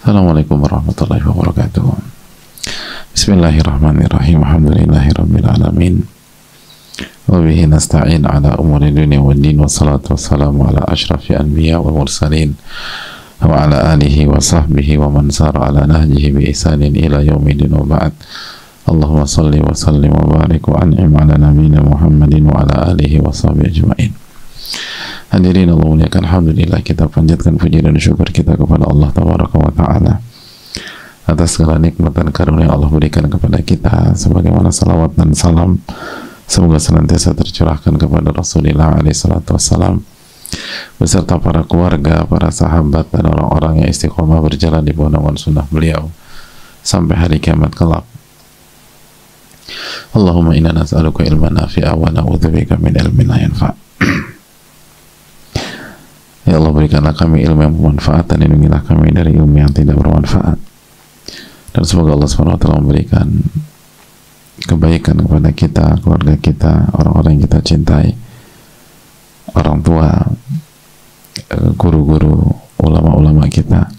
Assalamualaikum warahmatullahi wabarakatuh. Bismillahirrahmanirrahim. Alhamdulillahirabbil alamin. Wa bihi nasta'in ala umuri dunya waddin, wassalatu wassalamu ala asyrafil anbiya wal mursalin wa ala alihi wa sahbihi wa man sara ala nahjihi bi ihsanin ila yaumiddin wa ba'd. Allahumma salli wa sallim wa barik wa an'im ala nabiyyina Muhammadin wa ala alihi wa sahbihi ajma'in. Hadirin Allah muliakan, alhamdulillah kita panjatkan puji dan syukur kita kepada Allah tabaraka wa taala atas segala nikmat dan karunia yang Allah berikan kepada kita, sebagaimana salawat dan salam semoga senantiasa tercurahkan kepada Rasulullah alaihi salatu wassalam beserta para keluarga, para sahabat dan orang-orang yang istiqomah berjalan di bawah naungan sunnah beliau sampai hari kiamat kelak. Allahumma inna nas'aluka ilman nafi'a wa na'udzubika min ilmin la yanfa'. Ya Allah, berikanlah kami ilmu yang bermanfaat dan lindungilah kami dari ilmu yang tidak bermanfaat. Dan semoga Allah SWT memberikan kebaikan kepada kita, keluarga kita, orang-orang yang kita cintai, orang tua, guru-guru, ulama-ulama kita,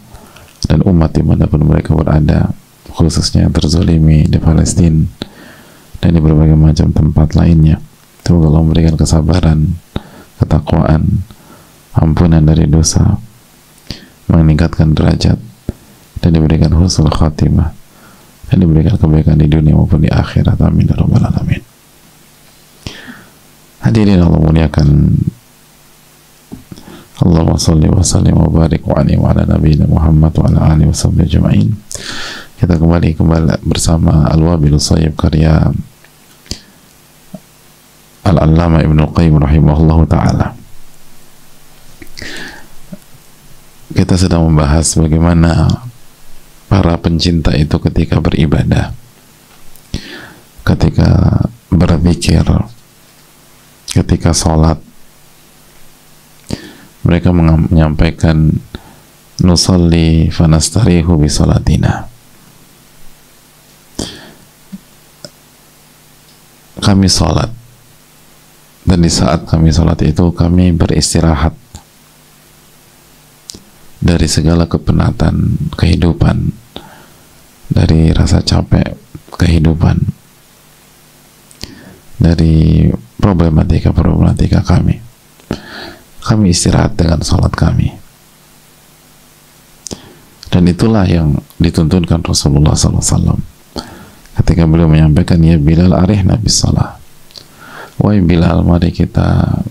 dan umat dimanapun mereka berada, khususnya yang terzolimi di Palestina dan di berbagai macam tempat lainnya. Semoga Allah memberikan kesabaran, ketakwaan, ampunan dari dosa, meningkatkan derajat, dan diberikan husnul khatimah, dan diberikan kebaikan di dunia maupun di akhirat. Amin ya rabbal alamin. Hadirin Allah muliakan, Allahumma salli wa sallim wa barik wa an'im ala nabiyyina Muhammad wa ala alihi wa sahbihi ajma'in. Kita kembali bersama Al-Wabilus Shayyib karya Al-Allamah Ibnu Qayyim rahimahullahu ta'ala. Kita sedang membahas bagaimana para pencinta itu ketika beribadah, ketika berzikir, ketika sholat, mereka menyampaikan nusalli fanastarihu bi sholatina. Kami sholat, dan di saat kami sholat itu kami beristirahat dari segala kepenatan kehidupan, dari rasa capek kehidupan, dari problematika kami. Kami istirahat dengan sholat kami, dan itulah yang dituntunkan Rasulullah SAW ketika beliau menyampaikan, ya Bilal arihna bis shalah. Wahai Bilal, mari kita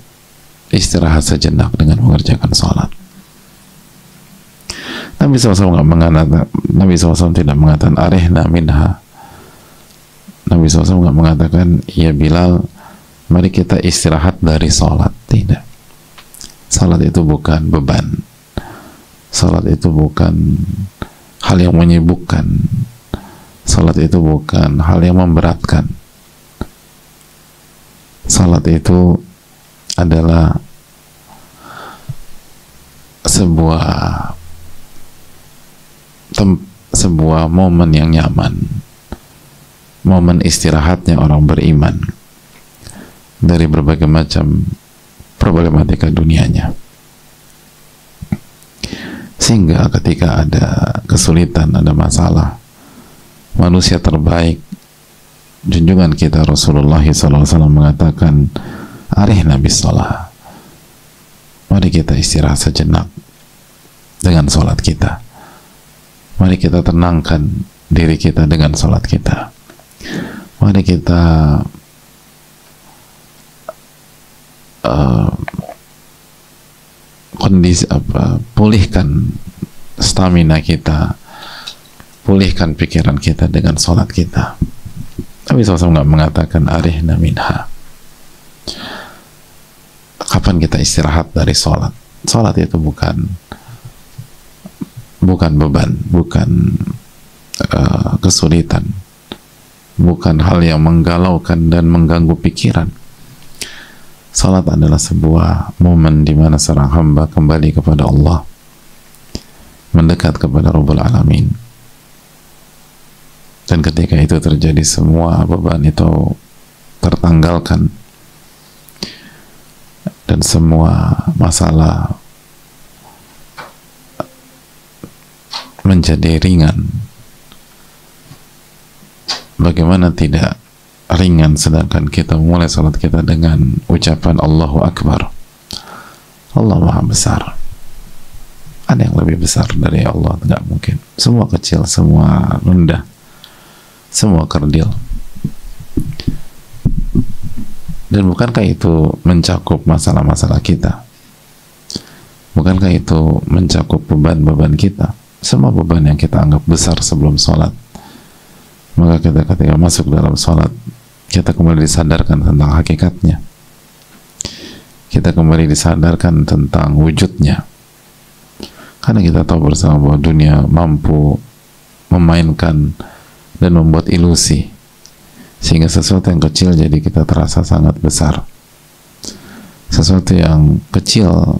istirahat sejenak dengan mengerjakan sholat. Nabi SAW tidak mengatakan arihna minha. Nabi SAW nggak mengatakan, ya Bilal, mari kita istirahat dari sholat. Tidak. Sholat itu bukan beban. Sholat itu bukan hal yang menyibukkan. Sholat itu bukan hal yang memberatkan. Sholat itu adalah sebuah momen yang nyaman, momen istirahatnya orang beriman dari berbagai macam problematika dunianya, sehingga ketika ada kesulitan, ada masalah, manusia terbaik junjungan kita Rasulullah SAW mengatakan, arihna bis shalah, mari kita istirahat sejenak dengan sholat kita. Mari kita tenangkan diri kita dengan sholat kita. Mari kita pulihkan stamina kita, pulihkan pikiran kita dengan sholat kita. Tapi SAW nggak mengatakan arihna minha. Kapan kita istirahat dari sholat? Sholat itu bukan beban, bukan kesulitan, bukan hal yang menggalaukan dan mengganggu pikiran. Salat adalah sebuah momen di mana seorang hamba kembali kepada Allah, mendekat kepada Rabbul Alamin, dan ketika itu terjadi semua beban itu tertanggalkan, dan semua masalah menjadi ringan. Bagaimana tidak ringan sedangkan kita mulai salat kita dengan ucapan Allahu Akbar. Allah Maha Besar. Ada yang lebih besar dari Allah? Nggak mungkin. Semua kecil, semua rendah, semua kerdil. Dan bukankah itu mencakup masalah-masalah kita? Bukankah itu mencakup beban-beban kita? Semua beban yang kita anggap besar sebelum sholat, maka kita ketika masuk dalam sholat, kita kembali disadarkan tentang hakikatnya. Kita kembali disadarkan tentang wujudnya. Karena kita tahu bersama bahwa dunia mampu memainkan dan membuat ilusi, sehingga sesuatu yang kecil jadi kita terasa sangat besar. Sesuatu yang kecil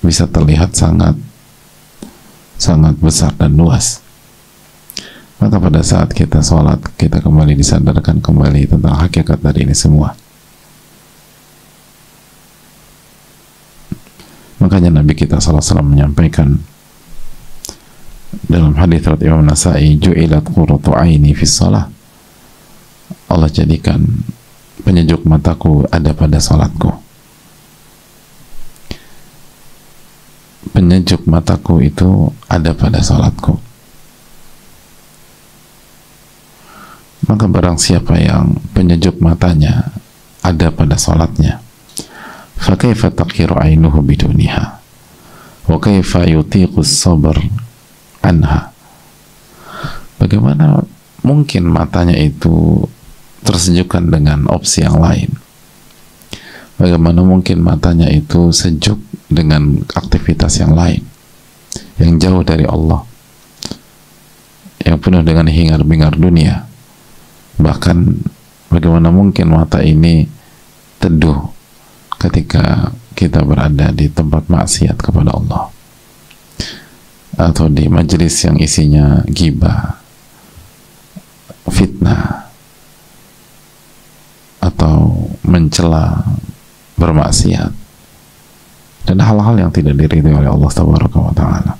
bisa terlihat sangat besar dan luas. Maka pada saat kita sholat, kita kembali disadarkan kembali tentang hakikat dari ini semua. Makanya Nabi kita SAW menyampaikan dalam hadis riwayat Imam Nasa'i, ju'ilat qurratu aini fi shalah. Allah jadikan penyejuk mataku ada pada salatku. Penyejuk mataku itu ada pada salatku. Maka barang siapa yang penyejuk matanya ada pada salatnya, fa kaifa taqiru ainuhu biduniha wa kaifa yutiqu as-sabr anha. Bagaimana mungkin matanya itu tersejukkan dengan opsi yang lain? Bagaimana mungkin matanya itu sejuk dengan aktivitas yang lain yang jauh dari Allah, yang penuh dengan hingar-bingar dunia? Bahkan bagaimana mungkin mata ini teduh ketika kita berada di tempat maksiat kepada Allah, atau di majelis yang isinya ghibah, fitnah, atau mencela, bermaksiat, dan hal-hal yang tidak diridhoi oleh Allah Tabaraka wa Ta'ala.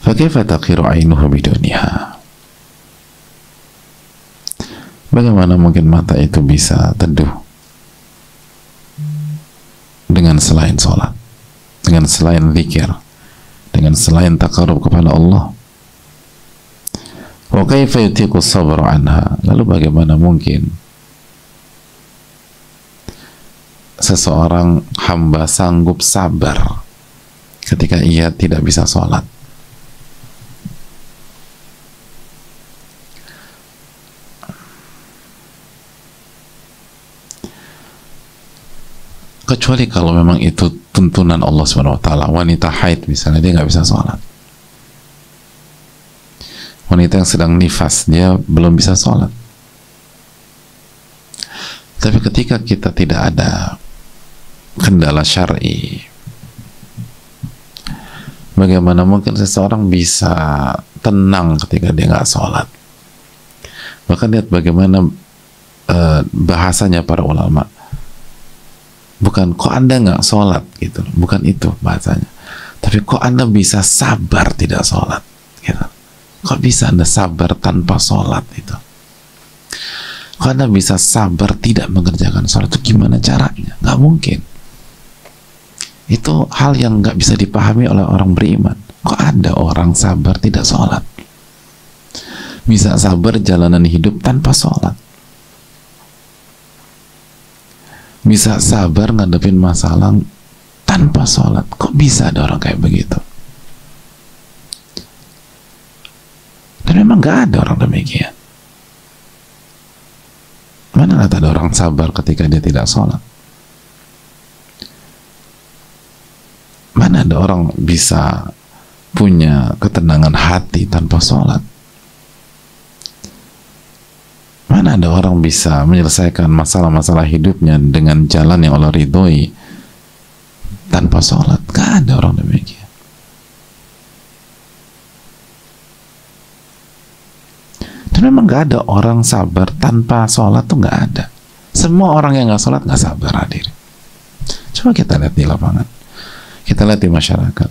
Fa kaifa taqiru ainuhu biduniha? Bagaimana mungkin mata itu bisa teduh dengan selain sholat, dengan selain zikir, dengan selain taqarrub kepada Allah? Wa kaifa yutiqu as-sabr anha? Lalu bagaimana mungkin seseorang hamba sanggup sabar ketika ia tidak bisa sholat? Kecuali kalau memang itu tuntunan Allah SWT. Wanita haid misalnya, dia nggak bisa sholat. Wanita yang sedang nifas, dia belum bisa sholat. Tapi ketika kita tidak ada kendala syar'i, bagaimana mungkin seseorang bisa tenang ketika dia nggak sholat? Bahkan lihat bagaimana bahasanya para ulama. Bukan kok Anda nggak sholat gitu, bukan itu bahasanya, tapi kok Anda bisa sabar tidak sholat gitu. Kok bisa Anda sabar tanpa sholat itu? Kok Anda bisa sabar tidak mengerjakan sholat? Itu gimana caranya? Nggak mungkin. Itu hal yang nggak bisa dipahami oleh orang beriman. Kok ada orang sabar tidak sholat? Bisa sabar jalanan hidup tanpa sholat? Bisa sabar ngadepin masalah tanpa sholat? Kok bisa ada orang kayak begitu? Dan memang gak ada orang demikian. Mana ada orang sabar ketika dia tidak sholat? Mana ada orang bisa punya ketenangan hati tanpa sholat? Mana ada orang bisa menyelesaikan masalah-masalah hidupnya dengan jalan yang Allah ridhoi tanpa sholat? Gak ada orang demikian. Dan memang gak ada orang sabar tanpa sholat, tuh gak ada. Semua orang yang gak sholat gak sabar, hadir. Coba kita lihat di lapangan, kita lihat di masyarakat.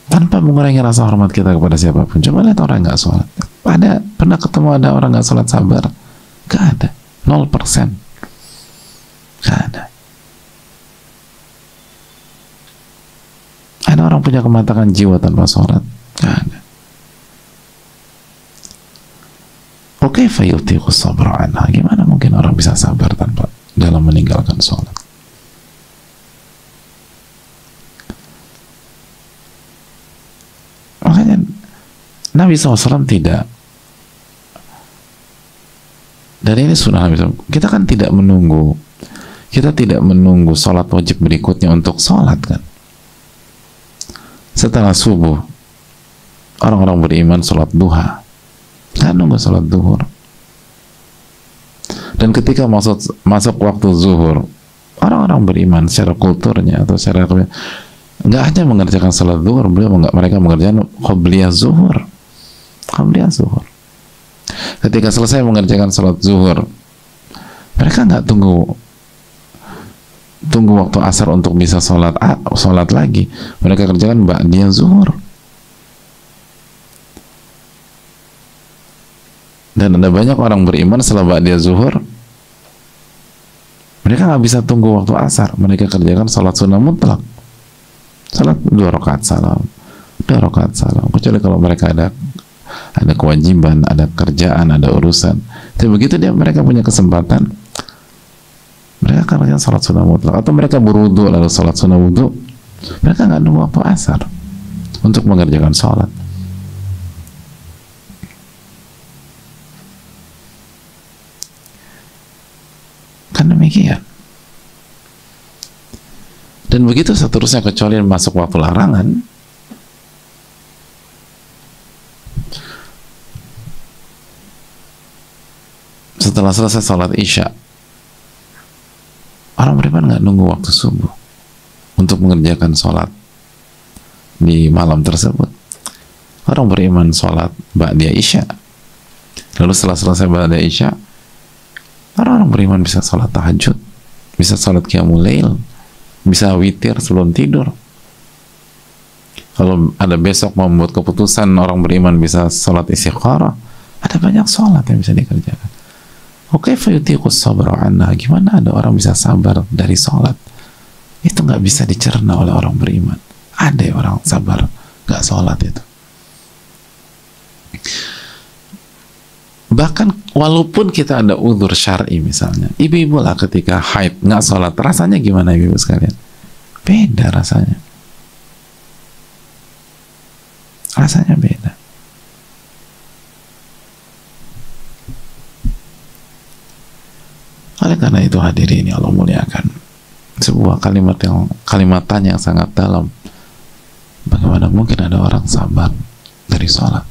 tanpa mengurangi rasa hormat kita kepada siapapun. Coba lihat orang nggak sholat. Pernah ketemu ada orang nggak sholat sabar? Gak ada, 0%. Gak ada. Ada orang punya kematangan jiwa tanpa sholat? Gak ada. Oke, fayutiqus sabra anha. Gimana mungkin orang bisa sabar tanpa dalam meninggalkan sholat? Makanya Nabi SAW tidak, dan ini sunnah Nabi SAW, kita kan tidak menunggu sholat wajib berikutnya untuk sholat kan. Setelah subuh orang-orang beriman sholat duha, nggak nunggu sholat zuhur. Dan ketika masuk waktu zuhur, orang-orang beriman secara kulturnya atau secara nggak hanya mengerjakan sholat zuhur, mereka mengerjakan qobliyah zuhur. Ketika selesai mengerjakan sholat zuhur, mereka nggak tunggu waktu asar untuk bisa sholat lagi. Mereka kerjakan ba'diyah zuhur. Dan ada banyak orang beriman setelah ba'diyah zuhur, mereka nggak bisa tunggu waktu asar. Mereka kerjakan sholat sunnah mutlak. Salat 2 rakaat salam. Kecuali kalau mereka ada kewajiban, ada kerjaan, ada urusan. Jadi begitu mereka punya kesempatan, mereka akan kerjakan salat sunnah mutlak. Atau mereka berwudu lalu salat sunnah wudu, mereka nggak nunggu waktu asar untuk mengerjakan salat. Kan demikian. Dan begitu seterusnya, kecuali masuk waktu larangan. Setelah selesai sholat isya, orang beriman nggak nunggu waktu subuh untuk mengerjakan sholat di malam tersebut. Orang beriman sholat ba'diyah isya, lalu setelah selesai ba'diyah isya, orang-orang beriman bisa sholat tahajud, bisa sholat qiyamul lail, bisa witir sebelum tidur. Kalau ada besok mau membuat keputusan, orang beriman bisa sholat istikharah. Ada banyak sholat yang bisa dikerjakan. Oke, fayutiqus sabra anha. Gimana ada orang bisa sabar dari sholat? Itu nggak bisa dicerna oleh orang beriman. Ada orang sabar nggak sholat itu. Bahkan walaupun kita ada uzur syar'i, misalnya ibu-ibu lah ketika haid nggak sholat, rasanya gimana ibu sekalian? Beda rasanya beda. Oleh karena itu hadirin yang Allah muliakan, sebuah kalimatan yang sangat dalam. Bagaimana mungkin ada orang sabar dari sholat?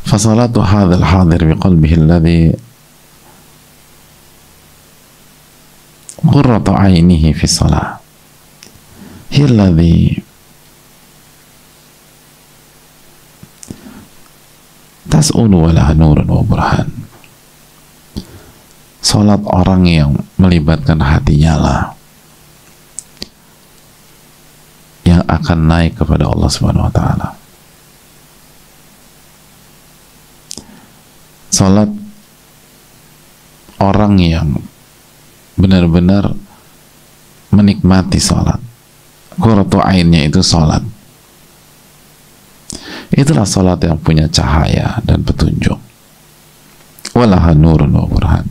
Fasalatu hadzal hadir biqalbihi alladhi qurratu 'ainihi fi shalah hiya alladhi tas'ulu wa laha nurun wa burhan. Salat orang yang melibatkan hatinya lah yang akan naik kepada Allah Subhanahu wa taala. Salat orang yang benar-benar menikmati salat, qurratu ainnya itu salat. Itulah salat yang punya cahaya dan petunjuk. Walaha nurun wa burhan.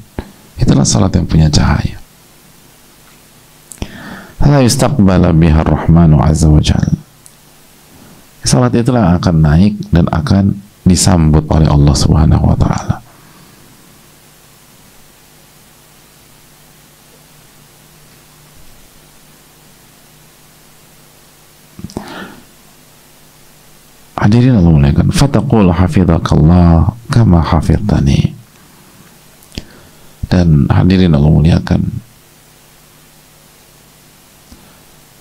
Itulah salat yang punya cahaya. La yustaqbala biha ar-Rahmanu azza wa jalla. Salat itulah yang akan naik dan akan disambut oleh Allah Subhanahu wa taala. Hadirin Allah muliakan, fataqul hafizakallah kama hafiztani. Dan hadirin Allah muliakan,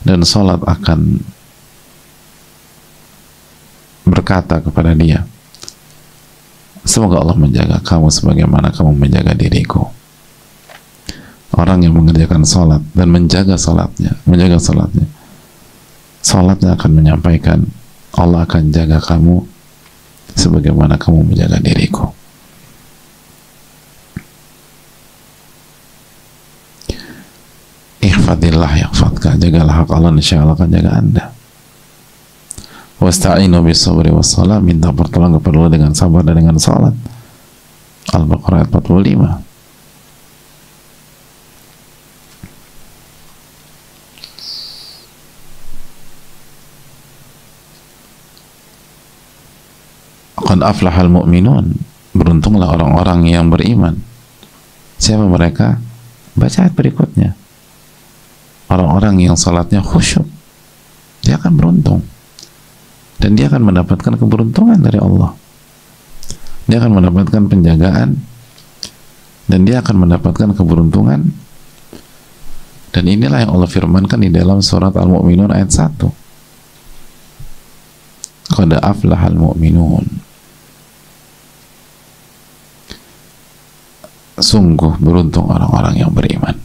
dan salat akan berkata kepada dia, semoga Allah menjaga kamu sebagaimana kamu menjaga diriku. Orang orang yang mengerjakan salat dan menjaga salatnya, salatnya akan menyampaikan, Allah akan jaga kamu sebagaimana kamu menjaga diriku. Ihfadillah yahfadka, jagalah hak Allah, insya Allah akan jaga Anda. Wasta'inu bisabri wassalam, minta pertolongan kepada Allah dengan sabar dan dengan salat. Al-Baqarah ayat 45. Qad aflahal mu'minun, beruntunglah orang-orang yang beriman. Siapa mereka? Baca ayat berikutnya. Orang-orang yang salatnya khusyuk, dia akan beruntung dan dia akan mendapatkan keberuntungan dari Allah. Dia akan mendapatkan penjagaan dan dia akan mendapatkan keberuntungan. Dan inilah yang Allah firmankan di dalam surat Al-Mu'minun ayat 1. Qad aflahal mu'minun, sungguh beruntung orang-orang yang beriman.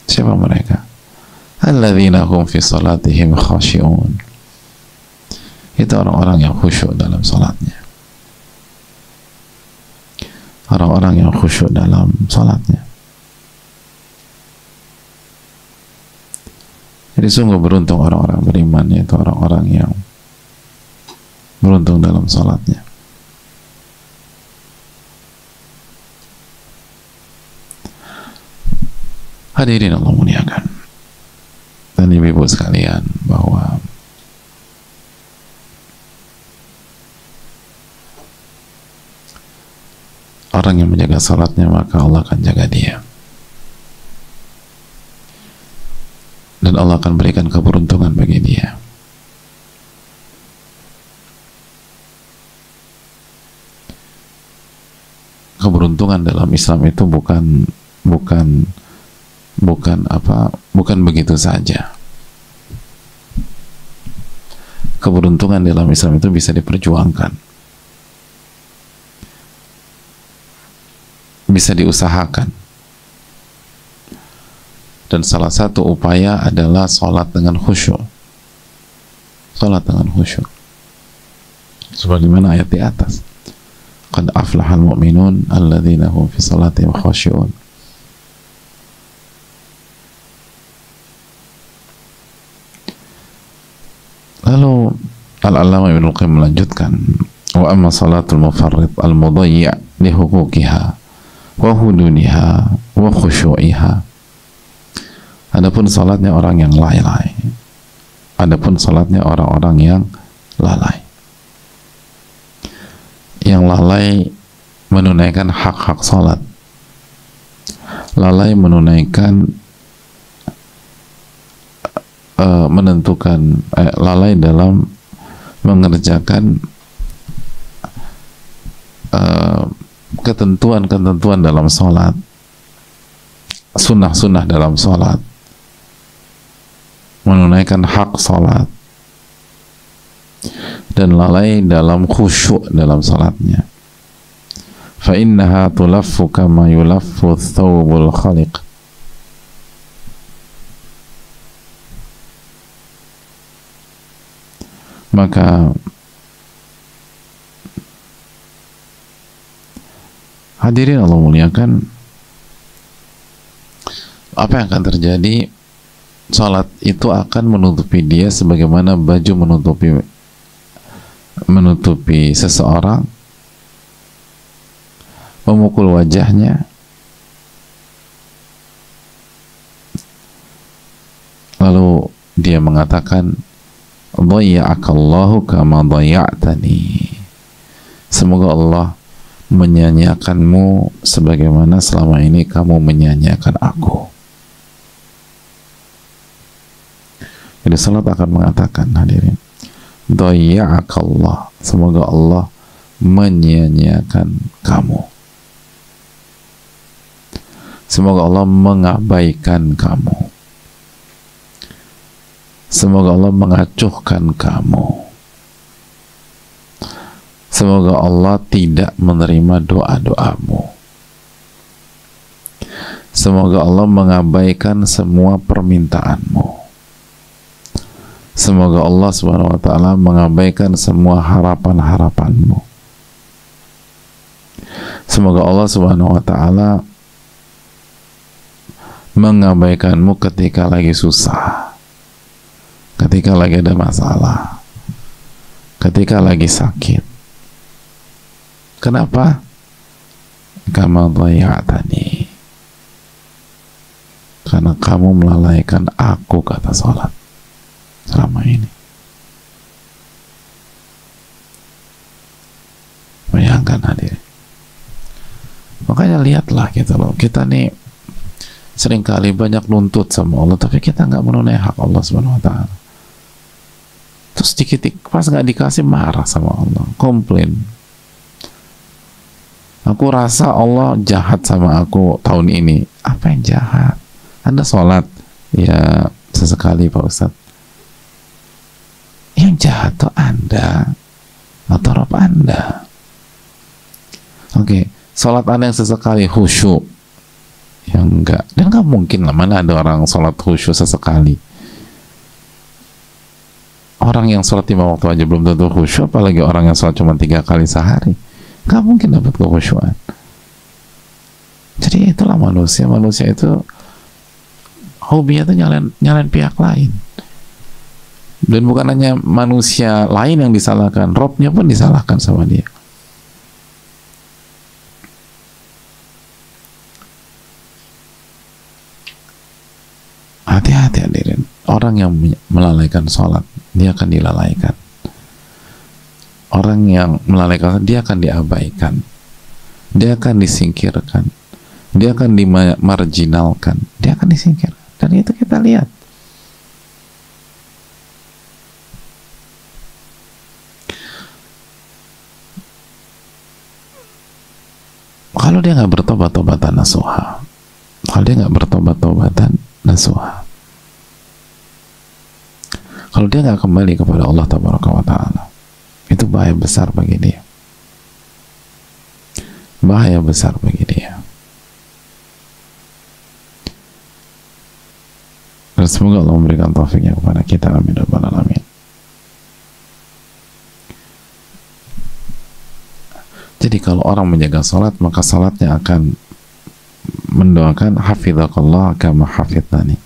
Siapa mereka? Alladzina hum fi salatihim khashi'un, itu orang-orang yang khusyuk dalam salatnya, orang-orang yang khusyuk dalam salatnya. Jadi sungguh beruntung orang-orang beriman, yaitu orang-orang yang beruntung dalam salatnya. Hadirin Allah muliakan dan ibu-ibu sekalian, bahwa orang yang menjaga salatnya, maka Allah akan jaga dia dan Allah akan berikan keberuntungan bagi dia. Keberuntungan dalam Islam itu bukan begitu saja. Keberuntungan dalam Islam itu bisa diperjuangkan, bisa diusahakan, dan salah satu upaya adalah sholat dengan khusyuk. Sholat dengan khusyuk, sebagaimana ayat di atas, qad aflahal mu'minun alladzina hum fi salatihim khashi'un. Lalu Al-Allamah Ibnu Qayyim melanjutkan, wa amma salatul mufarrid al-mudayyi' li huquqiha wa huduniha wa khusyu'iha, adapun salatnya orang yang lalai, adapun salatnya orang-orang yang lalai, menunaikan hak-hak salat, lalai menunaikan lalai dalam mengerjakan ketentuan-ketentuan dalam sholat, sunnah-sunnah dalam sholat, menunaikan hak sholat, dan lalai dalam khusyuk dalam sholatnya. Fa innaha tulaffu kama yulaffu thawbul khaliq, maka hadirin Allah muliakan, apa yang akan terjadi? Salat itu akan menutupi dia sebagaimana baju menutupi seseorang, memukul wajahnya, lalu dia mengatakan, dhayya'akallahu kama dhayya'tani, semoga Allah menyanyiakanmu sebagaimana selama ini kamu menyanyiakan aku. Jadi salat akan mengatakan, hadirin, dhayya'akallah, semoga Allah menyanyiakan kamu, semoga Allah mengabaikan kamu, semoga Allah mengacuhkan kamu, semoga Allah tidak menerima doa-doamu. Semoga Allah mengabaikan semua permintaanmu. Semoga Allah Subhanahu wa ta'ala mengabaikan semua harapan-harapanmu. Semoga Allah Subhanahu wa ta'ala mengabaikanmu ketika lagi susah, ketika lagi ada masalah, ketika lagi sakit. Kenapa? Kama dhayya'tani, karena kamu melalaikan aku, kata salat selama ini. Bayangkan hadirin. Makanya lihatlah gitu loh, kita nih seringkali banyak nuntut sama Allah, tapi kita nggak menunaikan hak Allah Subhanahu wa ta'ala. Terus dikit pas nggak dikasih marah sama Allah, komplain. Aku rasa Allah jahat sama aku tahun ini. Apa yang jahat? Anda sholat ya sesekali Pak Ustadz. Yang jahat tuh Anda atau Rabb Anda. Oke, sholat Anda yang sesekali khusyuk, yang enggak, dan nggak mungkin lah, mana ada orang sholat khusyuk sesekali. Orang yang sholat 5 waktu aja belum tentu khusyuk, apalagi orang yang sholat cuma 3 kali sehari. Nggak mungkin dapat kekhusyuan. Jadi itulah manusia. Manusia itu hobinya itu nyalain pihak lain. Dan bukan hanya manusia lain yang disalahkan, Robnya pun disalahkan sama dia. Hati-hati hadirin. Orang yang melalaikan sholat, dia akan dilalaikan. Orang yang melalaikan, dia akan diabaikan, dia akan disingkirkan, dia akan dimarginalkan, dia akan disingkirkan. Dan itu kita lihat. Kalau dia nggak bertobat-tobatan nasuha, kalau dia nggak bertobat-tobatan nasuha, kalau dia nggak kembali kepada Allah Tabaraka wa Ta'ala, itu bahaya besar bagi dia. Bahaya besar bagi dia. Dan semoga Allah memberikan taufiknya kepada kita. Amin ya rabbal alamin. Jadi kalau orang menjaga salat, maka salatnya akan mendoakan hafizakallah kama hafidhani.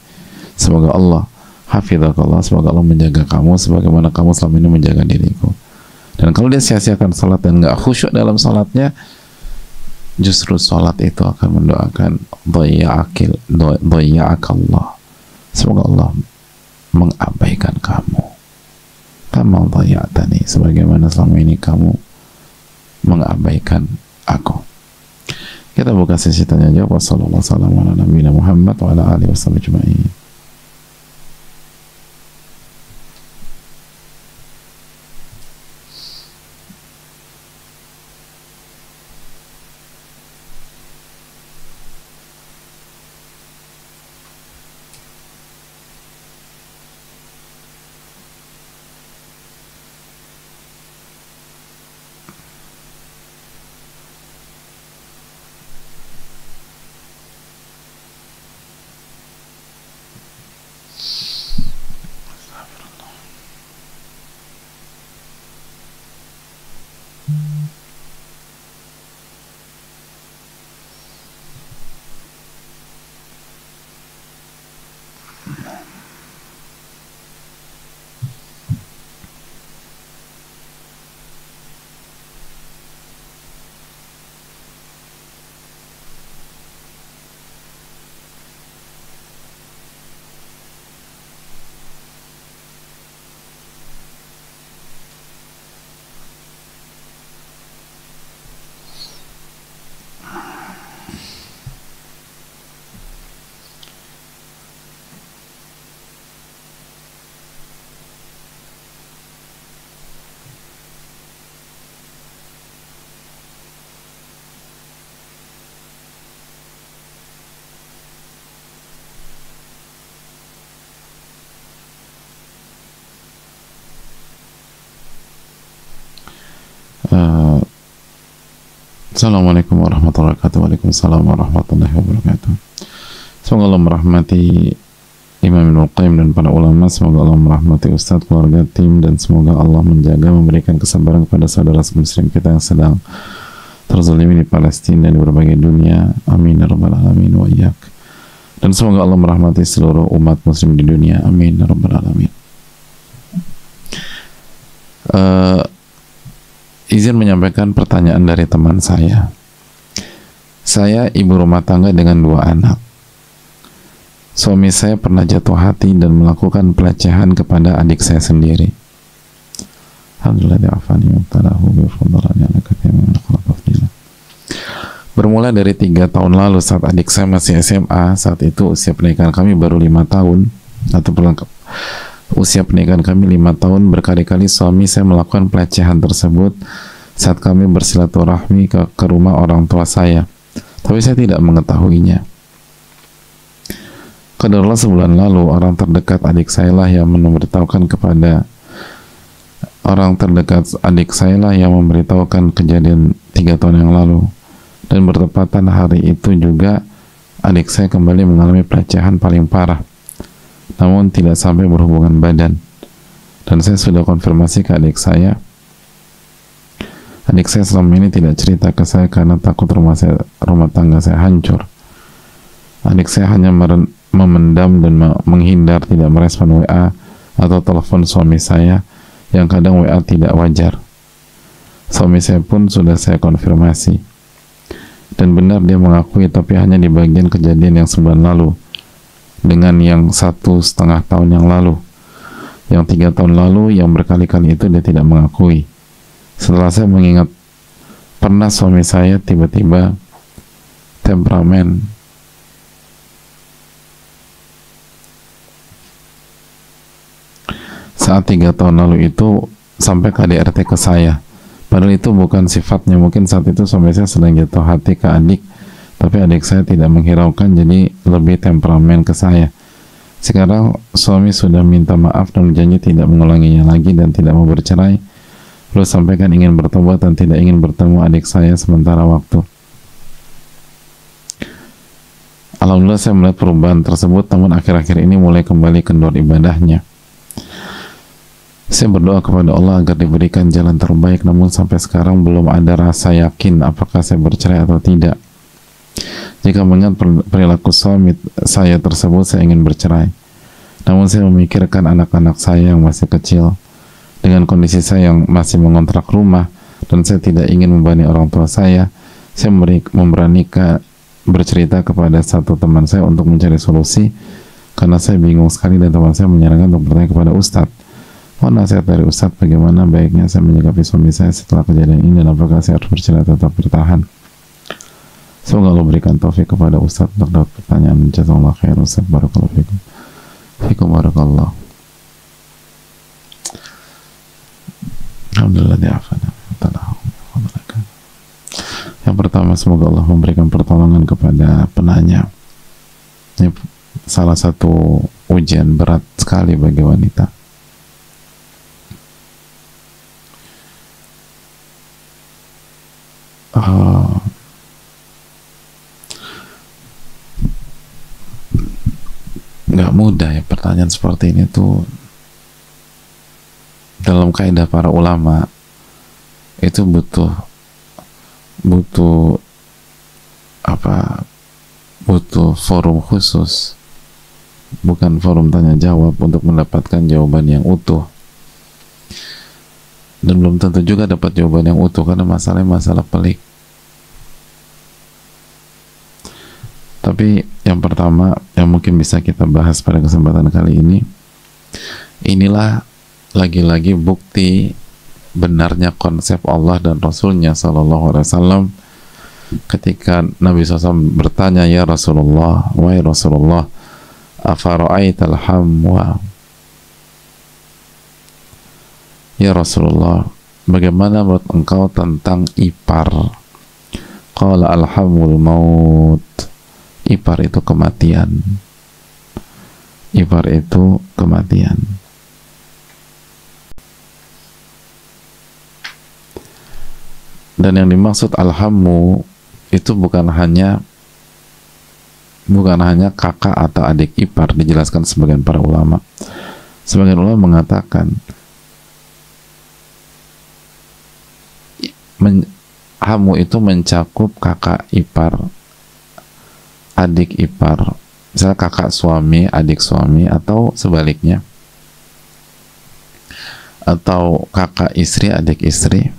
Semoga Allah hafizakallah, semoga Allah menjaga kamu sebagaimana kamu selama ini menjaga diriku. Dan kalau dia sia-siakan salat dan nggak khusyuk dalam salatnya, justru salat itu akan mendoakan dhayya'akallah, semoga Allah mengabaikan kamu, kama dhayya'tani, sebagaimana selama ini kamu mengabaikan aku. Kita buka sesi tanya jawab. Wassalamualaikum warahmatullahi wabarakatuh. Assalamualaikum warahmatullahi wabarakatuh. Waalaikumsalam warahmatullahi wabarakatuh. Semoga Allah merahmati Imam Ibnul Qayyim dan para ulama. Semoga Allah merahmati Ustadz, keluarga, tim, dan semoga Allah menjaga, memberikan kesabaran kepada saudara muslim kita yang sedang terzalimi di Palestina dan di berbagai dunia. Amin ya rabbal alamin wa iyyak. Dan semoga Allah merahmati seluruh umat muslim di dunia. Amin ya rabbal alamin. Izin menyampaikan pertanyaan dari teman saya. Saya ibu rumah tangga dengan 2 anak. Suami saya pernah jatuh hati dan melakukan pelecehan kepada adik saya sendiri. Bermula dari 3 tahun lalu saat adik saya masih SMA. Saat itu usia pernikahan kami baru 5 tahun. Usia pernikahan kami 5 tahun. Berkali-kali suami saya melakukan pelecehan tersebut saat kami bersilaturahmi ke rumah orang tua saya, tapi saya tidak mengetahuinya. Qadarullah sebulan lalu orang terdekat adik saya lah yang memberitahukan kepada kejadian 3 tahun yang lalu, dan bertepatan hari itu juga adik saya kembali mengalami pelecehan paling parah, namun tidak sampai berhubungan badan. Dan saya sudah konfirmasi ke adik saya. Adik saya selama ini tidak cerita ke saya karena takut rumah tangga saya hancur. Adik saya hanya memendam dan menghindar, tidak merespon WA atau telepon suami saya yang kadang WA tidak wajar. Suami saya pun sudah saya konfirmasi, dan benar dia mengakui, tapi hanya di bagian kejadian yang sebulan lalu dengan yang 1,5 tahun yang lalu. Yang 3 tahun lalu yang berkali-kali itu dia tidak mengakui. Setelah saya mengingat, pernah suami saya tiba-tiba temperamen. Saat 3 tahun lalu itu sampai KDRT ke saya, padahal itu bukan sifatnya. Mungkin saat itu suami saya sedang jatuh hati ke adik, tapi adik saya tidak menghiraukan, jadi lebih temperamen ke saya. Sekarang suami sudah minta maaf dan janji tidak mengulanginya lagi dan tidak mau bercerai. Lalu sampaikan ingin bertobat dan tidak ingin bertemu adik saya sementara waktu. Alhamdulillah saya melihat perubahan tersebut, namun akhir-akhir ini mulai kembali kendor ibadahnya. Saya berdoa kepada Allah agar diberikan jalan terbaik, namun sampai sekarang belum ada rasa yakin apakah saya bercerai atau tidak. Jika mengingat perilaku suami saya tersebut, saya ingin bercerai. Namun saya memikirkan anak-anak saya yang masih kecil, dengan kondisi saya yang masih mengontrak rumah, dan saya tidak ingin membebani orang tua saya. Saya memberanikan bercerita kepada satu teman saya untuk mencari solusi, karena saya bingung sekali dan teman saya menyarankan untuk bertanya kepada Ustadz. Mohon nasihat dari Ustadz, bagaimana baiknya saya menyikapi suami saya setelah kejadian ini, dan apakah saya harus bercerai atau tetap bertahan? Semoga Allah berikan taufik kepada Ustadz untuk dapat pertanyaan. Jazakallah khair Ustadz, barakallahu fikum. Fikum barakallah. Alhamdulillah di'afana. Yang pertama, semoga Allah memberikan pertolongan kepada penanya. Ini salah satu ujian berat sekali bagi wanita. Nggak mudah ya pertanyaan seperti ini tuh. Dalam kaidah para ulama itu butuh forum khusus, bukan forum tanya jawab, untuk mendapatkan jawaban yang utuh. Dan belum tentu juga dapat jawaban yang utuh, karena masalahnya masalah pelik. Tapi yang pertama yang mungkin bisa kita bahas pada kesempatan kali ini, inilah lagi-lagi bukti benarnya konsep Allah dan Rasulnya Sallallahu Alaihi Wasallam. Ketika Nabi SAW bertanya, ya Rasulullah, wahai Rasulullah, afara'aital hamwa, ya Rasulullah, bagaimana menurut engkau tentang ipar? Qala alhamul maut. Ipar itu kematian. Ipar itu kematian. Dan yang dimaksud alhamu itu bukan hanya bukan hanya kakak atau adik ipar. Dijelaskan sebagian para ulama. Sebagian ulama mengatakan hamu itu mencakup kakak ipar, adik ipar, misalnya kakak suami, adik suami, atau sebaliknya, atau kakak istri, adik istri,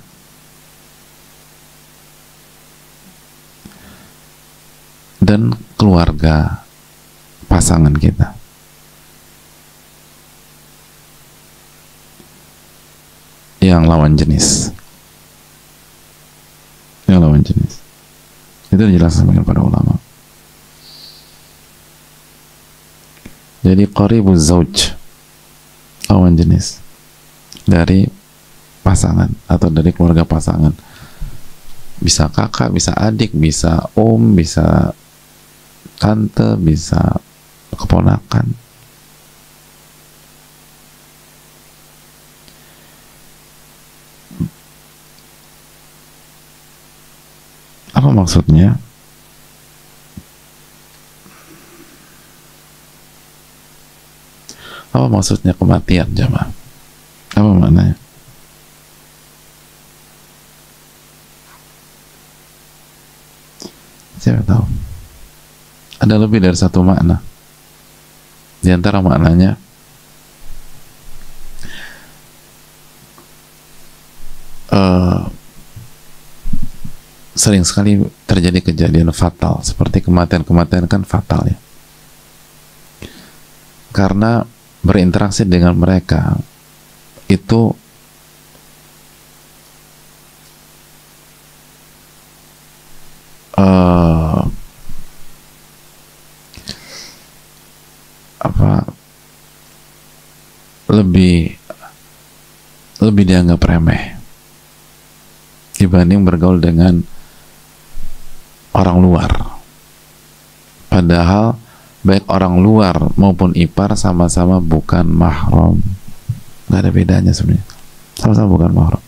dan keluarga pasangan kita. Yang lawan jenis. Yang lawan jenis. Itu dijelaskan oleh para ulama. Jadi qaribuz zauj, lawan jenis dari pasangan atau dari keluarga pasangan. Bisa kakak, bisa adik, bisa om, bisa tante, bisa keponakan. Apa maksudnya? Apa maksudnya kematian, jamaah? Apa maknanya? Siapa tahu? Ada lebih dari satu makna. Di antara maknanya, sering sekali terjadi kejadian fatal. Seperti kematian-kematian kan fatal ya. Karena berinteraksi dengan mereka itu lebih dianggap remeh dibanding bergaul dengan orang luar. Padahal baik orang luar maupun ipar sama-sama bukan mahram. Nggak ada bedanya sebenarnya. Sama-sama bukan mahram.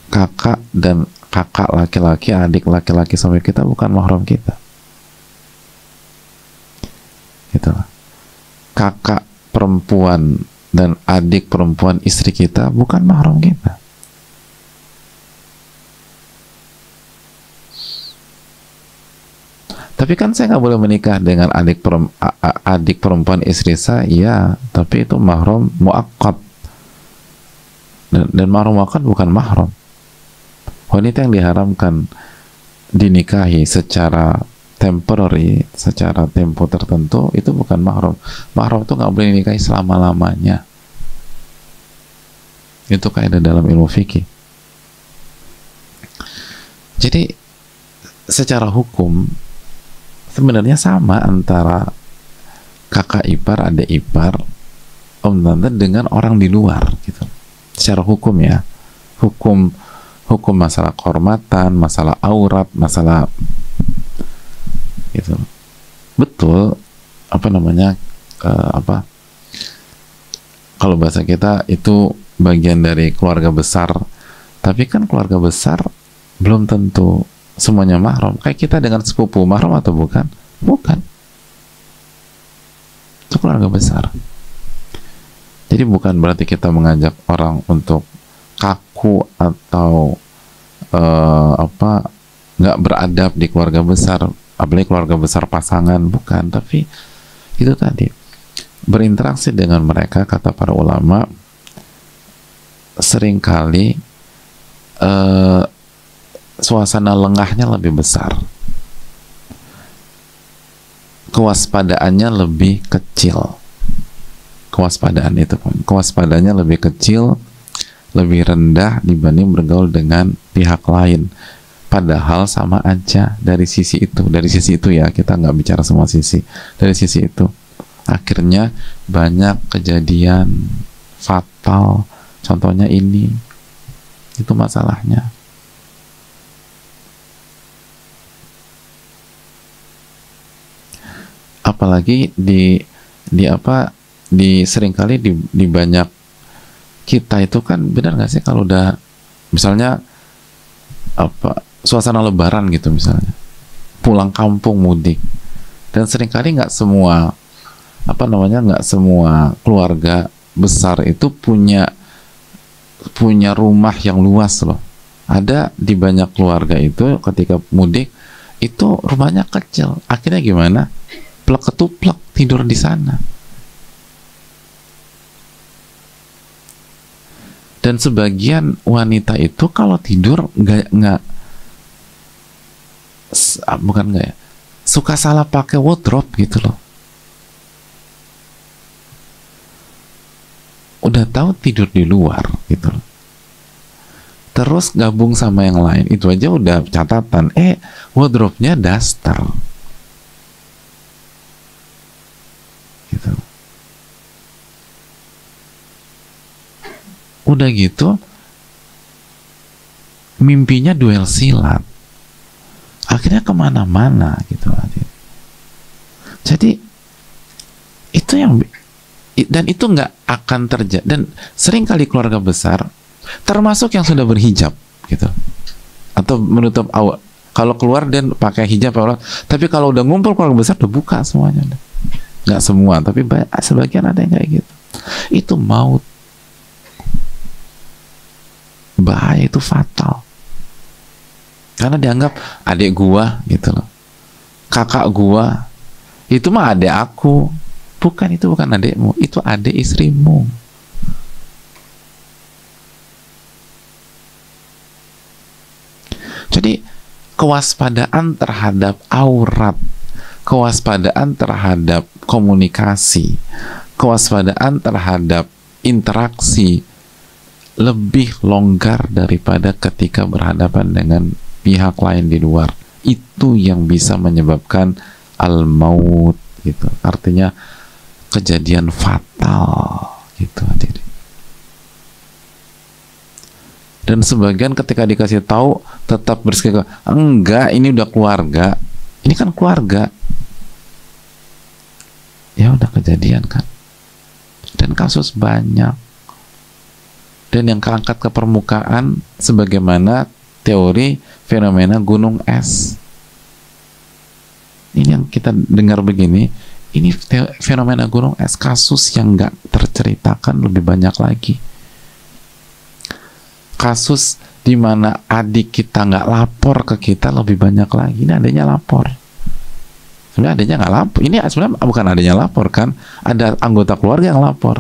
Kakak dan kakak laki-laki, adik laki-laki sampai kita bukan mahram kita. Gitu. Kakak perempuan dan adik perempuan istri kita bukan mahram kita. Tapi kan saya nggak boleh menikah dengan adik perempuan istri saya, ya, tapi itu mahram muakkad. Dan mahram muakkad bukan mahram. Wanita yang diharamkan dinikahi secara temporary, secara tempo tertentu, itu bukan mahram. Mahram itu nggak boleh dinikahi selama-lamanya. Itu kaidah dalam ilmu fikih. Jadi secara hukum sebenarnya sama antara kakak ipar, adik ipar, om tante dengan orang di luar gitu. Secara hukum ya. Hukum masalah kehormatan, masalah aurat, masalah gitu. Betul kalau bahasa kita itu bagian dari keluarga besar, tapi kan keluarga besar belum tentu semuanya mahram. Kayak kita dengan sepupu, mahram atau bukan? Bukan. Itu keluarga besar. Jadi bukan berarti kita mengajak orang untuk kaku atau nggak beradab di keluarga besar, apalagi keluarga besar pasangan, bukan. Tapi itu tadi, berinteraksi dengan mereka, kata para ulama, seringkali suasana lengahnya lebih besar, kewaspadaannya lebih kecil. Kewaspadaannya lebih kecil, lebih rendah dibanding bergaul dengan pihak lain. Padahal sama aja dari sisi itu ya, kita nggak bicara semua sisi. Dari sisi itu akhirnya banyak kejadian fatal. Contohnya ini, itu masalahnya. Apalagi seringkali di banyak kita itu kan, benar nggak sih kalau udah misalnya suasana lebaran gitu misalnya, pulang kampung mudik, dan seringkali nggak semua nggak semua keluarga besar itu punya rumah yang luas loh. Ada di banyak keluarga itu ketika mudik itu rumahnya kecil, akhirnya gimana? Plek ketuplek tidur di sana. Dan sebagian wanita itu kalau tidur suka salah pakai wardrobe gitu loh. Udah tahu tidur di luar gitu loh, terus gabung sama yang lain, itu aja udah catatan, wardrobe-nya daster gitu. Udah gitu mimpinya duel silat, akhirnya kemana-mana gitu. Jadi itu yang, dan itu nggak akan terjadi, dan sering kali keluarga besar termasuk yang sudah berhijab gitu atau menutup awal, kalau keluar dan pakai hijab Allah, tapi kalau udah ngumpul keluarga besar udah buka semuanya. Nggak semua, tapi sebagian ada yang kayak gitu. Itu maut, bahaya, itu fatal, karena dianggap adik gua gitu loh, kakak gua itu mah adik aku. Bukan, itu bukan adikmu, itu adik istrimu. Jadi kewaspadaan terhadap aurat, kewaspadaan terhadap komunikasi, kewaspadaan terhadap interaksi lebih longgar daripada ketika berhadapan dengan pihak lain di luar. Itu yang bisa menyebabkan al-maut gitu. Artinya kejadian fatal gitu hadirin. Dan sebagian ketika dikasih tahu tetap bersikap enggak, ini udah keluarga, ini kan keluarga, ya udah kejadian kan. Dan kasus banyak, dan yang keangkat ke permukaan sebagaimana teori fenomena gunung es. Ini yang kita dengar begini, ini fenomena gunung es, kasus yang nggak terceritakan lebih banyak lagi. Kasus di mana adik kita nggak lapor ke kita lebih banyak lagi. Ini adanya lapor. Sebenarnya adanya nggak lapor. Ini sebenarnya bukan adanya lapor kan, ada anggota keluarga yang lapor.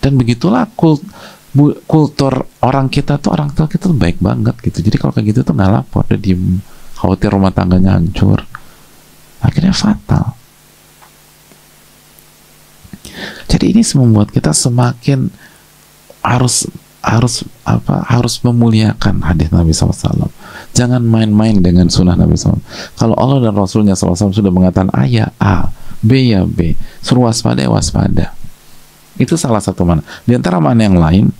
Dan begitulah kultur orang kita tuh, orang tua kita tuh baik banget gitu. Jadi kalau kayak gitu tuh nggak lapor, udah diem, khawatir rumah tangganya hancur. Akhirnya fatal. Jadi ini membuat kita semakin harus memuliakan hadis Nabi SAW. Jangan main-main dengan sunnah Nabi SAW. Kalau Allah dan Rasulnya SAW sudah mengatakan A ya A, B ya B, suruh waspada ya waspada. Itu salah satu mana. Di antara mana yang lain,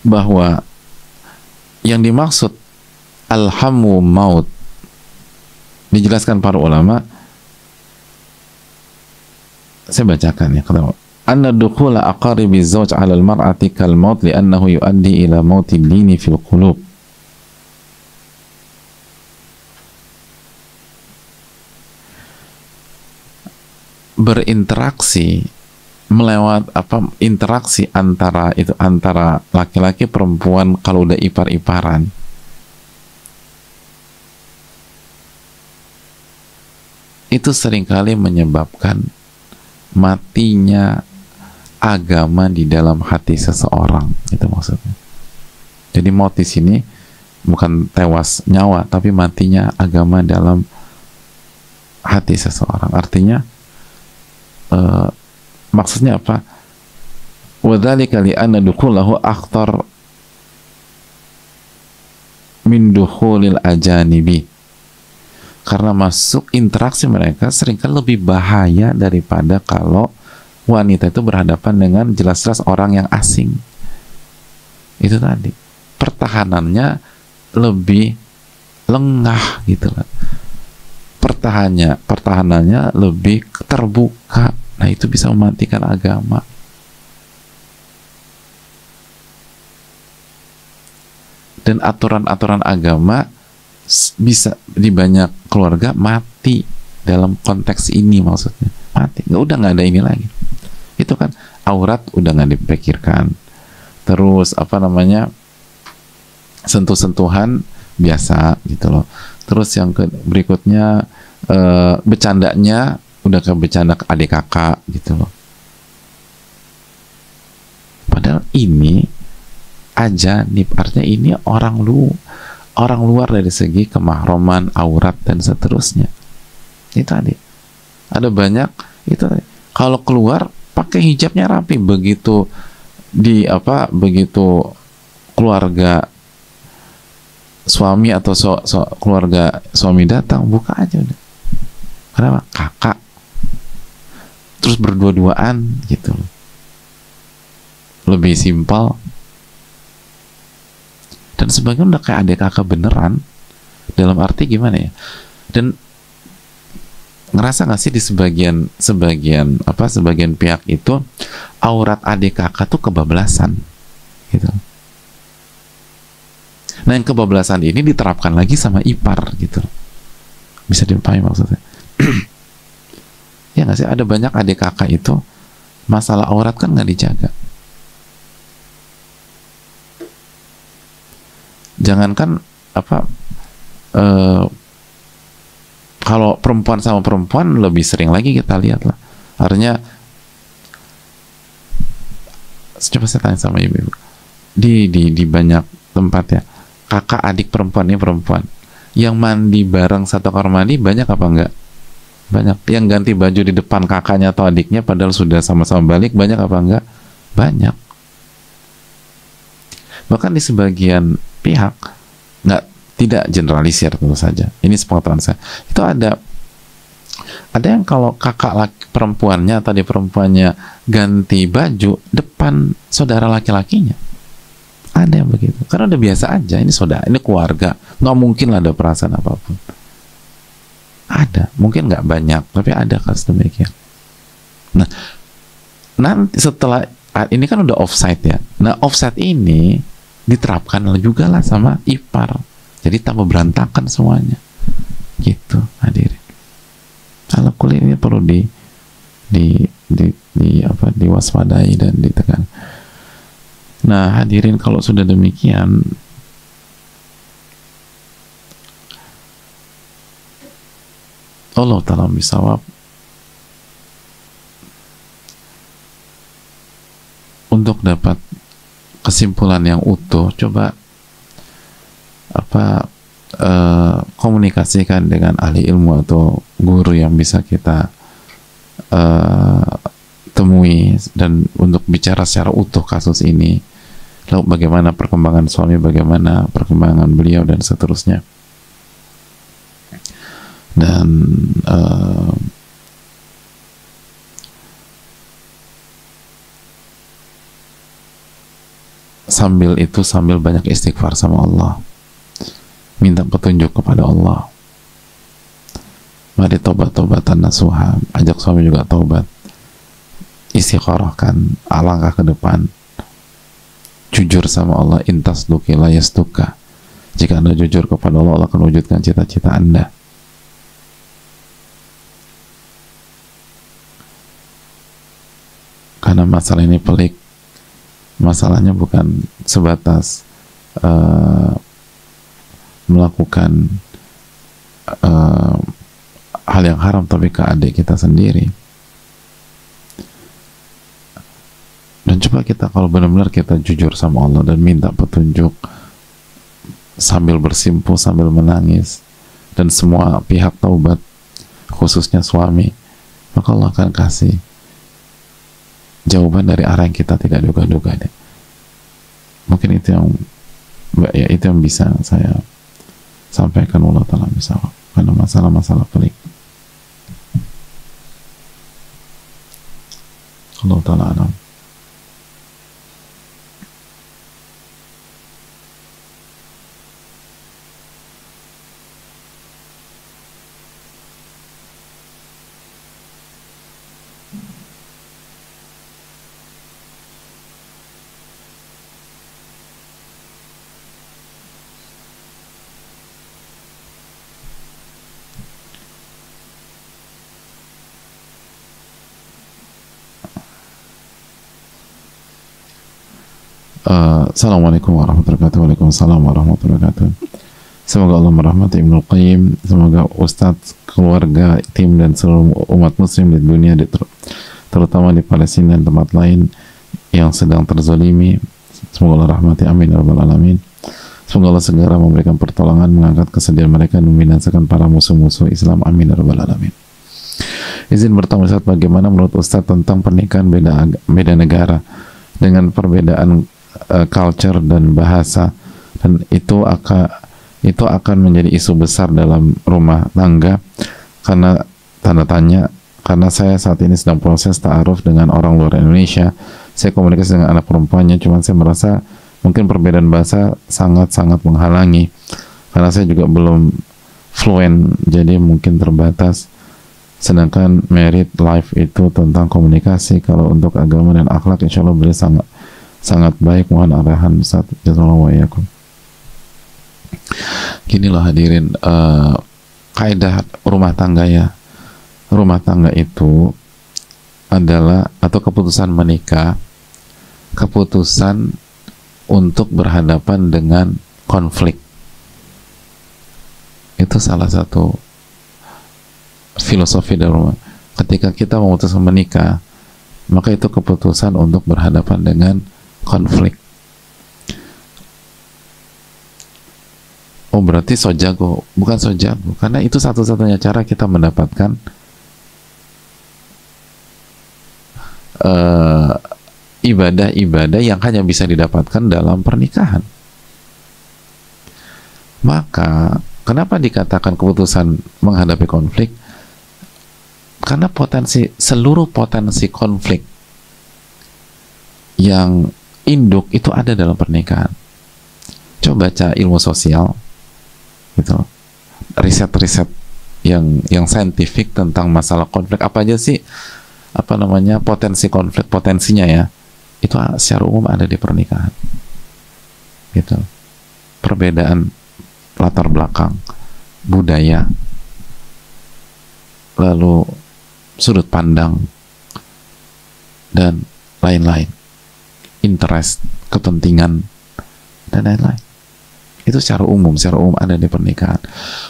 bahwa yang dimaksud alhamu maut, dijelaskan para ulama, saya bacakan ya, kata anna dukhula aqaribi zawj 'ala al-mar'ati kal maut li'annahu yuaddi ila mauti dini fil qulub. Berinteraksi melewat interaksi antara laki-laki perempuan kalau udah ipar-iparan itu seringkali menyebabkan matinya agama di dalam hati seseorang. Itu maksudnya. Jadi maut di sini bukan tewas nyawa, tapi matinya agama dalam hati seseorang. Artinya maksudnya apa? Wadzalika li'anna dukhulahu akhtar min dukhulil ajanibi. Karena masuk interaksi mereka seringkali lebih bahaya daripada kalau wanita itu berhadapan dengan jelas-jelas orang yang asing. Itu tadi, pertahanannya lebih lengah gitu lah. Pertahanannya lebih terbuka. Nah, itu bisa mematikan agama. Dan aturan-aturan agama bisa di banyak keluarga mati dalam konteks ini, maksudnya mati, nggak ada ini lagi. Itu kan aurat udah nggak dipikirkan, terus apa namanya, sentuh-sentuhan biasa gitu loh. Terus yang berikutnya bercandanya udah ke bercanda ke adik kakak gitu loh. Padahal ini aja nih, artinya ini orang luar dari segi kemahroman, aurat dan seterusnya. Itu tadi ada banyak itu tadi. Kalau keluar pakai hijabnya rapi, begitu begitu keluarga suami atau keluarga suami datang, buka aja udah. Kenapa? Kakak. Terus berdua-duaan gitu loh. Lebih simpel. Dan sebagian udah kayak adik kakak beneran. Dalam arti gimana ya? Dan ngerasa nggak sih di sebagian pihak itu aurat adik kakak tuh kebablasan gitu. Nah, yang kebablasan ini diterapkan lagi sama ipar gitu. Bisa dipahami maksudnya? Ya nggak sih, ada banyak adik kakak itu masalah aurat kan nggak dijaga. Jangankan kalau perempuan sama perempuan lebih sering lagi kita lihat lah. Artinya, coba saya tanya sama ibu di banyak tempat ya, kakak adik perempuannya perempuan yang mandi bareng satu kamar mandi banyak apa enggak? Banyak. Yang ganti baju di depan kakaknya atau adiknya padahal sudah sama-sama balik banyak apa enggak? Banyak. Bahkan di sebagian pihak, tidak generalisir tentu saja, ini sepengetahuan saya, itu ada yang kalau kakak perempuannya atau di perempuannya ganti baju depan saudara laki-lakinya, ada yang begitu, karena udah biasa aja, ini saudara, ini keluarga, nggak mungkin lah ada perasaan apapun. Ada, mungkin nggak banyak, tapi ada kasus demikian. Nah, nanti setelah ini kan udah offside ya, nah offside ini diterapkan juga lah sama ipar, jadi tambah berantakan semuanya gitu hadirin. Kalau kulit ini perlu diwaspadai dan ditekan. Nah hadirin, kalau sudah demikian, Allah Ta'ala bisawab, untuk dapat kesimpulan yang utuh, coba komunikasikan dengan ahli ilmu atau guru yang bisa kita temui, dan untuk bicara secara utuh kasus ini, lalu bagaimana perkembangan suami, bagaimana perkembangan beliau dan seterusnya. Dan sambil banyak istighfar sama Allah, minta petunjuk kepada Allah. Mari tobat-tobatan nasuha, ajak suami juga tobat, istikharahkan, alangkah ke depan, jujur sama Allah. Intas duki la yastuka, jika Anda jujur kepada Allah, Allah akan wujudkan cita-cita Anda. Karena masalah ini pelik. Masalahnya bukan sebatas melakukan hal yang haram, tapi ke adik kita sendiri. Dan coba kita, kalau benar-benar kita jujur sama Allah dan minta petunjuk sambil bersimpuh, sambil menangis, dan semua pihak taubat, khususnya suami, maka Allah akan kasih jawaban dari arah yang kita tidak duga-duga deh. Mungkin itu yang bisa saya sampaikan. Allah Ta'ala bisa, karena masalah-masalah pelik. Allah Ta'ala alam. Assalamualaikum warahmatullahi wabarakatuh. Waalaikumsalam warahmatullahi wabarakatuh. Semoga Allah merahmati Ibnul Qayyim, semoga Ustadz, keluarga, tim, dan seluruh umat muslim di dunia, terutama di Palestina dan tempat lain yang sedang terzalimi, semoga Allah rahmati, amin ya rabbal alamin. Semoga Allah segera memberikan pertolongan, mengangkat kesedihan mereka, dan membinasakan para musuh-musuh Islam, amin ya rabbal alamin. Izin bertanya Ustadz, bagaimana menurut Ustadz tentang pernikahan beda negara dengan perbedaan culture dan bahasa, dan itu akan menjadi isu besar dalam rumah tangga? Karena tanda tanya, karena saya saat ini sedang proses ta'aruf dengan orang luar Indonesia. Saya komunikasi dengan anak perempuannya, cuman saya merasa mungkin perbedaan bahasa sangat-sangat menghalangi, karena saya juga belum fluent, jadi mungkin terbatas. Sedangkan married life itu tentang komunikasi. Kalau untuk agama dan akhlak, insya Allah beliau sangat baik. Mohon arahan Ustaz. Jazakallahu wa'alaikum. Gini loh hadirin, kaidah rumah tangga ya. Rumah tangga itu adalah, atau keputusan menikah, keputusan untuk berhadapan dengan konflik. Itu salah satu filosofi dari rumah. Ketika kita memutuskan menikah, maka itu keputusan untuk berhadapan dengan konflik. Oh, berarti so jago? Bukan so jago, karena itu satu-satunya cara kita mendapatkan ibadah-ibadah yang hanya bisa didapatkan dalam pernikahan. Maka kenapa dikatakan keputusan menghadapi konflik? Karena seluruh potensi konflik yang induk itu ada dalam pernikahan. Coba baca ilmu sosial, gitu, riset-riset yang saintifik tentang masalah konflik, apa aja sih potensi konflik, potensinya ya, itu secara umum ada di pernikahan, gitu. Perbedaan latar belakang, budaya, lalu sudut pandang, dan lain-lain, interest, kepentingan, dan lain-lain. Itu secara umum ada di pernikahan.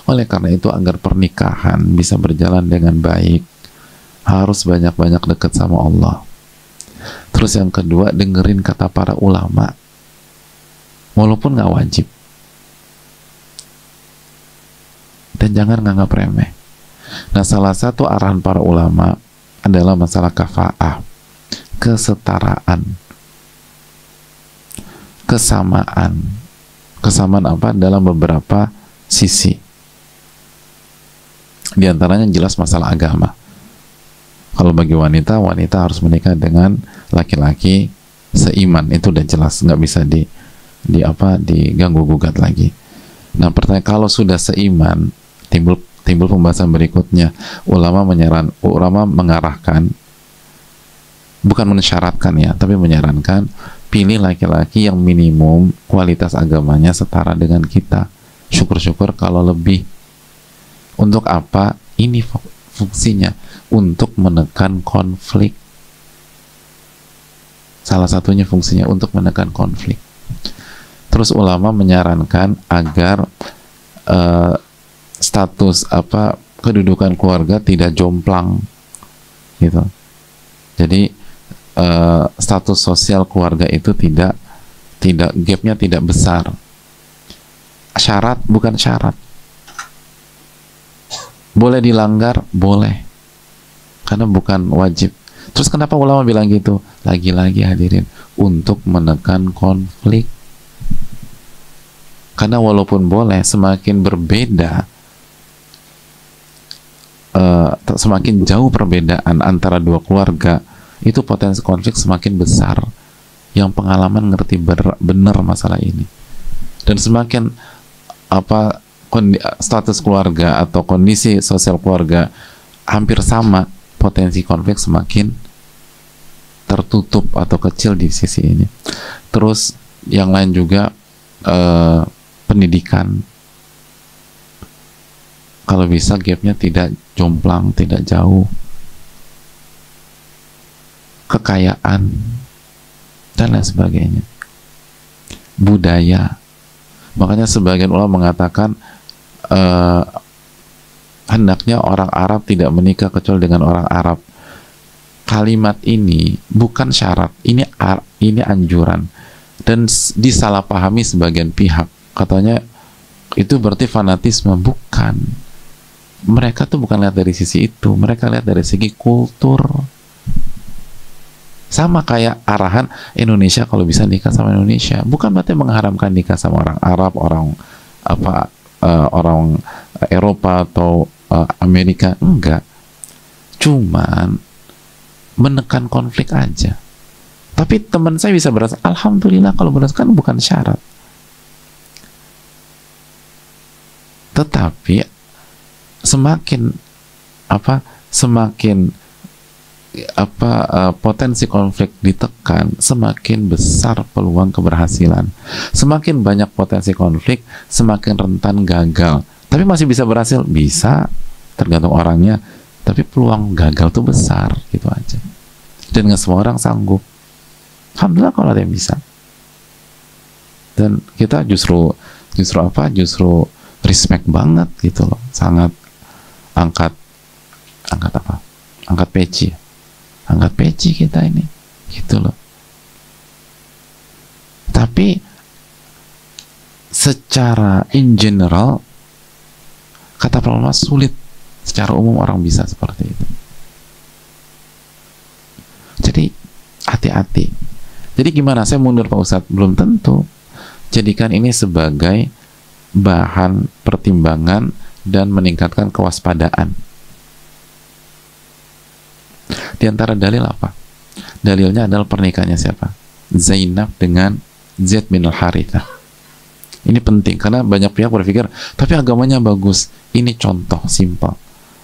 Oleh karena itu, agar pernikahan bisa berjalan dengan baik, harus banyak-banyak dekat sama Allah. Terus yang kedua, dengerin kata para ulama, walaupun nggak wajib, dan jangan nganggap remeh. Nah, salah satu arahan para ulama adalah masalah kafa'ah, kesetaraan, kesamaan apa dalam beberapa sisi. Di antaranya jelas masalah agama. Kalau bagi wanita harus menikah dengan laki-laki seiman, itu udah jelas, nggak bisa diganggu gugat lagi. Nah, pertanyaan, kalau sudah seiman, timbul pembahasan berikutnya. Ulama mengarahkan, bukan mensyaratkan ya, tapi menyarankan, pilih laki-laki yang minimum kualitas agamanya setara dengan kita. Syukur-syukur kalau lebih. Untuk apa? Ini fungsinya untuk menekan konflik. Salah satunya fungsinya untuk menekan konflik. Terus ulama menyarankan agar status kedudukan keluarga tidak jomplang, gitu. Jadi status sosial keluarga itu tidak gapnya tidak besar. Syarat bukan syarat, boleh dilanggar, boleh, karena bukan wajib. Terus kenapa ulama bilang gitu? Lagi-lagi hadirin, untuk menekan konflik. Karena walaupun boleh, semakin berbeda, semakin jauh perbedaan antara dua keluarga, itu potensi konflik semakin besar. Yang pengalaman ngerti benar masalah ini. Dan semakin status keluarga atau kondisi sosial keluarga hampir sama, potensi konflik semakin tertutup atau kecil di sisi ini. Terus yang lain juga pendidikan, kalau bisa gapnya tidak jomplang, tidak jauh. Kekayaan dan lain sebagainya. budaya. Makanya sebagian ulama mengatakan hendaknya orang Arab tidak menikah kecuali dengan orang Arab. Kalimat ini bukan syarat, ini anjuran, dan disalahpahami sebagian pihak. Katanya itu berarti fanatisme. Bukan. Mereka tuh bukan lihat dari sisi itu, mereka lihat dari segi kultur. Sama kayak arahan Indonesia kalau bisa nikah sama Indonesia, bukan berarti mengharamkan nikah sama orang Arab, orang Eropa atau Amerika, enggak. Cuman menekan konflik aja. Tapi teman saya bisa berasa, alhamdulillah kalau berasa, kan bukan syarat. Tetapi semakin potensi konflik ditekan, semakin besar peluang keberhasilan. Semakin banyak potensi konflik, semakin rentan gagal. Tapi masih bisa berhasil, bisa, tergantung orangnya. Tapi peluang gagal tuh besar, gitu aja. Dan nggak semua orang sanggup. Alhamdulillah kalau ada yang bisa. Dan kita justru respect banget gitu loh. Sangat angkat peci. Angkat peci kita ini, gitu loh. Tapi secara in general, kata para ulama, sulit secara umum orang bisa seperti itu. Jadi hati-hati. Jadi gimana? Saya mundur Pak Ustadz? Belum tentu. Jadikan ini sebagai bahan pertimbangan dan meningkatkan kewaspadaan. Di antara dalil apa? Dalilnya adalah pernikahannya siapa? Zainab dengan Zaid bin al-Harithah. Ini penting karena banyak pihak berpikir, tapi agamanya bagus. Ini contoh simpel.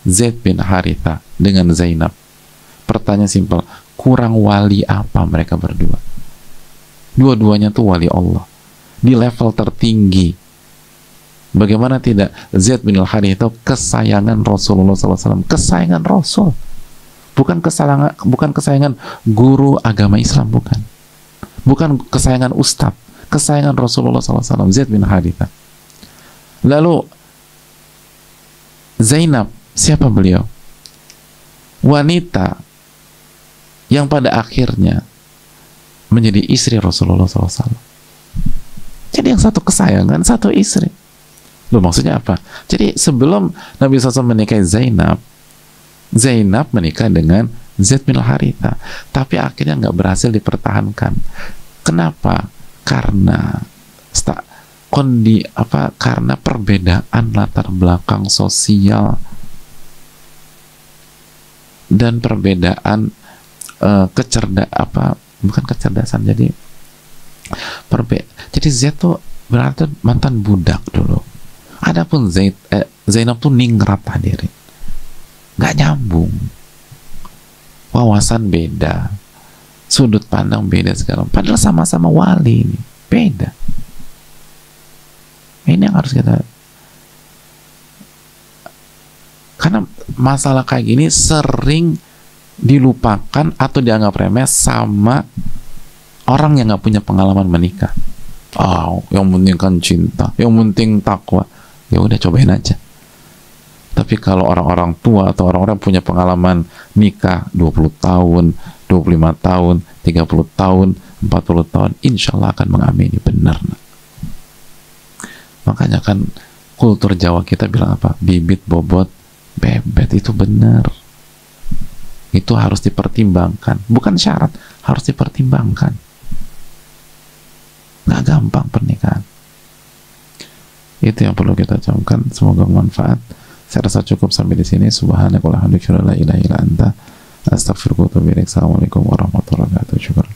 Zaid bin Harithah dengan Zainab. Pertanyaan simpel, kurang wali apa mereka berdua? Dua-duanya tuh wali Allah di level tertinggi. Bagaimana tidak? Zaid bin al-Harithah kesayangan Rasulullah SAW, kesayangan Rasul, bukan kesayangan guru agama Islam, bukan kesayangan ustadz, kesayangan Rasulullah SAW, Zaid bin Harithah. Lalu Zainab, siapa beliau? Wanita yang pada akhirnya menjadi istri Rasulullah SAW. Jadi yang satu kesayangan, satu istri. Loh, maksudnya apa? Jadi sebelum Nabi SAW menikahi Zainab, Zainab menikah dengan Zaid bin Harithah, tapi akhirnya nggak berhasil dipertahankan. Kenapa? Karena karena perbedaan latar belakang sosial dan perbedaan bukan kecerdasan. Jadi Zaid tuh berarti mantan budak dulu. Adapun Zainab tuh ningrat, hadirin. Nggak nyambung. Wawasan beda, sudut pandang beda sekarang. Padahal sama-sama wali ini. Beda. Ini yang harus kita, karena masalah kayak gini sering dilupakan atau dianggap remeh sama orang yang nggak punya pengalaman menikah. Yang penting kan cinta, yang penting takwa. Ya udah, cobain aja. Tapi kalau orang-orang tua atau orang-orang punya pengalaman nikah 20 tahun, 25 tahun, 30 tahun, 40 tahun, insya Allah akan mengamini. Benar. Makanya kan kultur Jawa kita bilang apa? Bibit, bobot, bebet. Itu benar. Itu harus dipertimbangkan. Bukan syarat, harus dipertimbangkan. Nggak gampang pernikahan. Itu yang perlu kita camkan. Semoga bermanfaat. Saya rasa cukup sampai di sini. Subhanakallahumma wa bihamdika, la ilaha illa anta, astaghfiruka wa atubu ilaik. Assalamualaikum warahmatullahi wabarakatuh. Syukur.